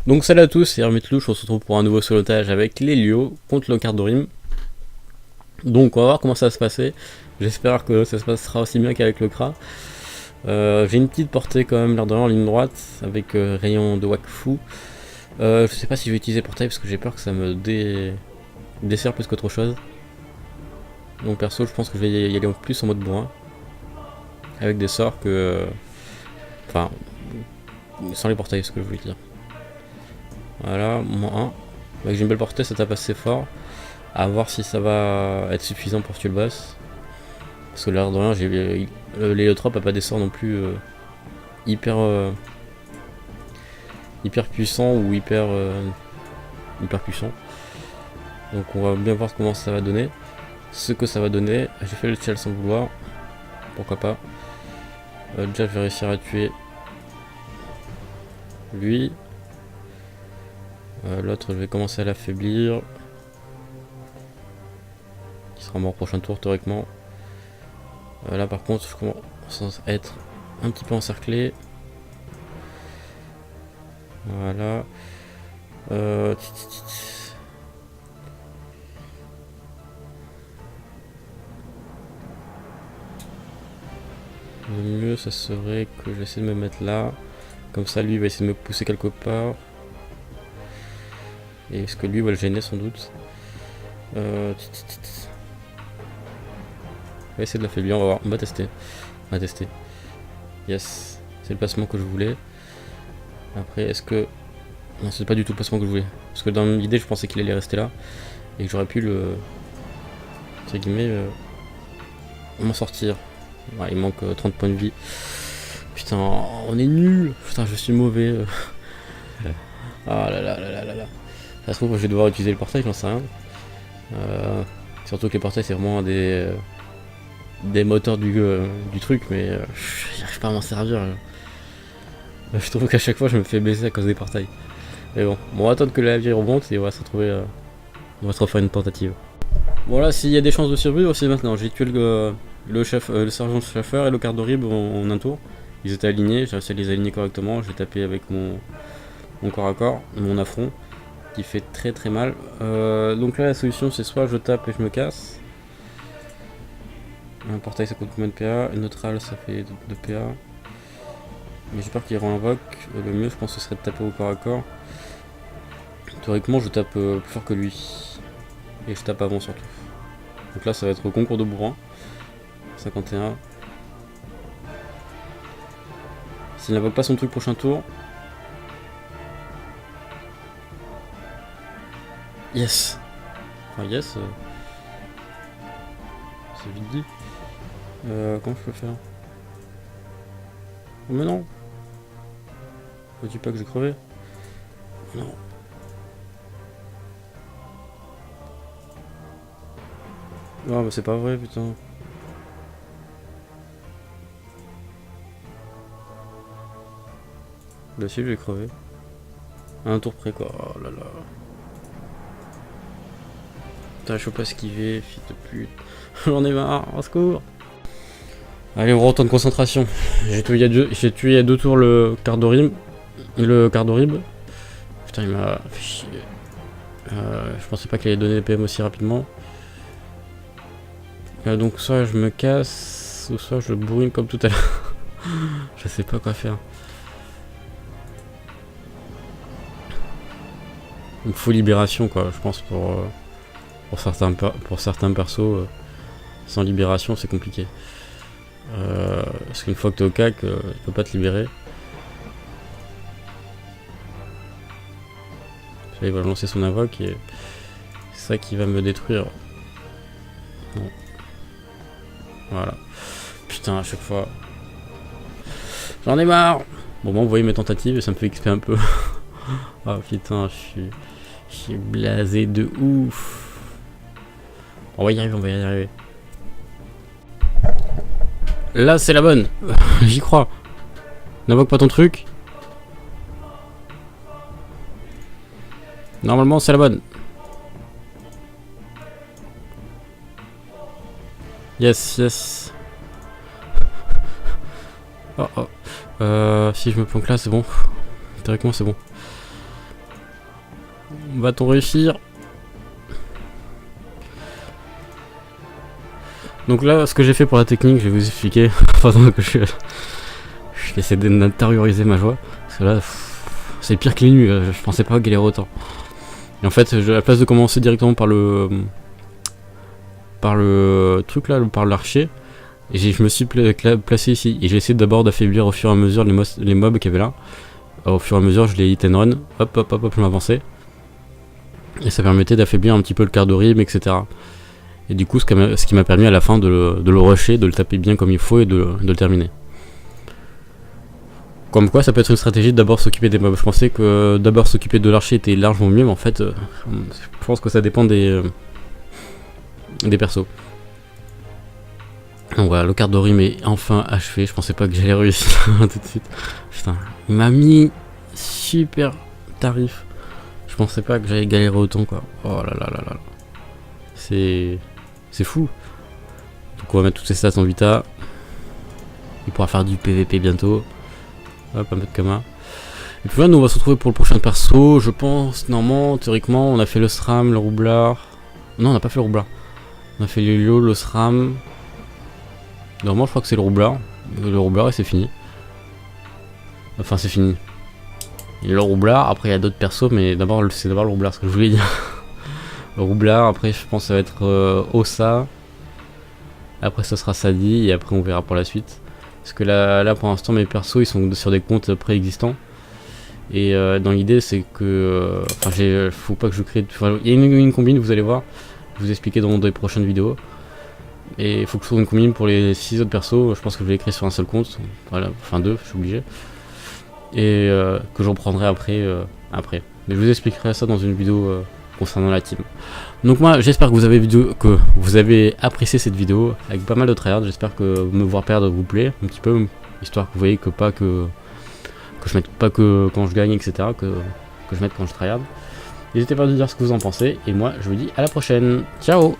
Donc salut à tous, c'est Hermite Louche, on se retrouve pour un nouveau solotage avec l'Helio contre le Cardorim. Donc on va voir comment ça va se passer, j'espère que ça se passera aussi bien qu'avec le Kra. J'ai une petite portée quand même l'air de rien en ligne droite, avec rayon de Wakfu. Je sais pas si je vais utiliser portail parce que j'ai peur que ça me dessert plus qu'autre chose. Donc perso je pense que je vais y aller plus en mode bourrin, avec des sorts que... Enfin, sans les portails, c'est ce que je voulais dire. Voilà, moins 1. Avec une belle portée, ça tape assez fort. À voir si ça va être suffisant pour tuer le boss. Parce que l'air de rien, l'héliotrope a pas des sorts non plus hyper puissant ou hyper puissant. Donc on va bien voir comment ça va donner. Ce que ça va donner. J'ai fait le challenge sans vouloir. Pourquoi pas. Déjà je vais réussir à tuer lui. L'autre je vais commencer à l'affaiblir. Qui sera mort au prochain tour théoriquement. Là par contre je commence à être un petit peu encerclé. Voilà. Le mieux ça serait que j'essaie de me mettre là. Comme ça lui il va essayer de me pousser quelque part. Et est-ce que lui va le gêner sans doute. On va essayer de l'affaiblir, on va voir, on va tester. On va tester. Yes, c'est le placement que je voulais. Après est-ce que... Non, c'est pas du tout le placement que je voulais. Parce que dans l'idée je pensais qu'il allait rester là. Et que j'aurais pu le... entre guillemets... m'en sortir. Ouais, il manque 30 points de vie. Putain, on est nul. Putain, je suis mauvais. Ah là là là là là là. Ça se trouve que je vais devoir utiliser le portail, j'en sais rien. Surtout que les portails c'est vraiment des moteurs du truc, mais j'arrive pas à m'en servir. Je trouve qu'à chaque fois je me fais blesser à cause des portails. Mais bon, on va attendre que la vie remonte et on va se retrouver. On va se refaire une tentative. Bon là, s'il y a des chances de survivre aussi maintenant, j'ai tué le sergent Schaffer et le Cardorim en un tour. Ils étaient alignés, j'ai réussi à les aligner correctement, j'ai tapé avec mon corps à corps, mon affront, qui fait très très mal. Donc là la solution c'est soit je tape et je me casse. Un portail ça coûte combien de PA, une neutrale ça fait 2 PA. Mais j'ai peur qu'il réinvoque, le mieux je pense ce serait de taper au corps à corps. Théoriquement je tape plus fort que lui. Et je tape avant surtout. Donc là ça va être concours de bourrin. 51. S'il n'invoque pas son truc prochain tour. Yes. Enfin yes. C'est vite dit. Comment je peux faire? Oh mais non. Je dis pas que j'ai crevé. Non. Non mais c'est pas vrai putain. Là si j'ai crevé. À un tour près quoi. Oh là là. Putain je peux pas esquiver, fille de pute. J'en ai marre, au secours. Allez on retourne concentration. J'ai tué il y a 2 tours le Cardorim. Putain il m'a fait chier. Je pensais pas qu'il allait donner des PM aussi rapidement. Donc soit je me casse, ou soit je bourrine comme tout à l'heure. Je sais pas quoi faire. Il me faut libération quoi, je pense pour certains persos. Sans libération c'est compliqué. Parce qu'une fois que t'es au cac, tu peux pas te libérer. Là, il va lancer son invoque et c'est ça qui va me détruire. Bon. Voilà. Putain, à chaque fois. J'en ai marre. Bon, moi, vous voyez mes tentatives et ça me fait XP un peu. Ah putain, je suis blasé de ouf. On va y arriver, on va y arriver. Là, c'est la bonne. J'y crois. N'invoque pas ton truc. Normalement, c'est la bonne. Yes, yes. Oh oh. Si je me planque là, c'est bon. Théoriquement, c'est bon. Va-t-on réussir? Donc là, ce que j'ai fait pour la technique, je vais vous expliquer. Pendant que je vais essayer d'intérioriser ma joie. Parce que là, c'est pire que les nuits. Je pensais pas galérer autant. Et en fait, à la place de commencer directement par le truc là, par l'archer, je me suis placé ici. Et j'ai essayé d'abord d'affaiblir au fur et à mesure les mobs qu'il y avait là. Au fur et à mesure, je les hit and run. Hop, hop, hop, hop, je m'avançais. Et ça permettait d'affaiblir un petit peu le quart de rime, etc. Et du coup, ce qui m'a permis à la fin de le rusher, de le taper bien comme il faut et de le terminer. Comme quoi, ça peut être une stratégie de d'abord s'occuper des mobs. Je pensais que d'abord s'occuper de l'archer était largement mieux, mais en fait, je pense que ça dépend des persos. Donc voilà, le quart de rime est enfin achevé. Je pensais pas que j'allais réussir tout de suite. Putain, il m'a mis super tarif. Je pensais pas que j'allais galérer autant, quoi. Oh là là là là. C'est fou. Donc on va mettre toutes ces stats en vita. Il pourra faire du PVP bientôt. Hop, un peu de Kama. Et puis là, nous on va se retrouver pour le prochain perso. Je pense, normalement, théoriquement, on a fait le SRAM, le roublard. Non, on n'a pas fait le roublard. On a fait le Lio, le SRAM. Normalement, je crois que c'est le roublard. Le roublard et c'est fini. Enfin, c'est fini. Et le roublard, après il y a d'autres persos, mais d'abord c'est d'abord le roublard, ce que je voulais dire. Le roublard, après je pense que ça va être Ossa. Après ça sera Sadi, et après on verra pour la suite. Parce que là pour l'instant mes persos ils sont sur des comptes préexistants. Et dans l'idée c'est que... Enfin faut pas que je crée... Enfin, il y a une combine, vous allez voir. Je vais vous expliquer dans des prochaines vidéos. Et il faut que je trouve une combine pour les 6 autres persos. Je pense que je vais les créer sur un seul compte. Voilà, enfin 2, je suis obligé. Et que je reprendrai après. Mais je vous expliquerai ça dans une vidéo concernant la team. Donc moi j'espère que vous avez apprécié cette vidéo avec pas mal de tryhard. J'espère que me voir perdre vous plaît un petit peu, histoire que vous voyez que je mette pas que quand je gagne, etc. que je mette quand je tryhard. N'hésitez pas à me dire ce que vous en pensez et moi je vous dis à la prochaine. Ciao.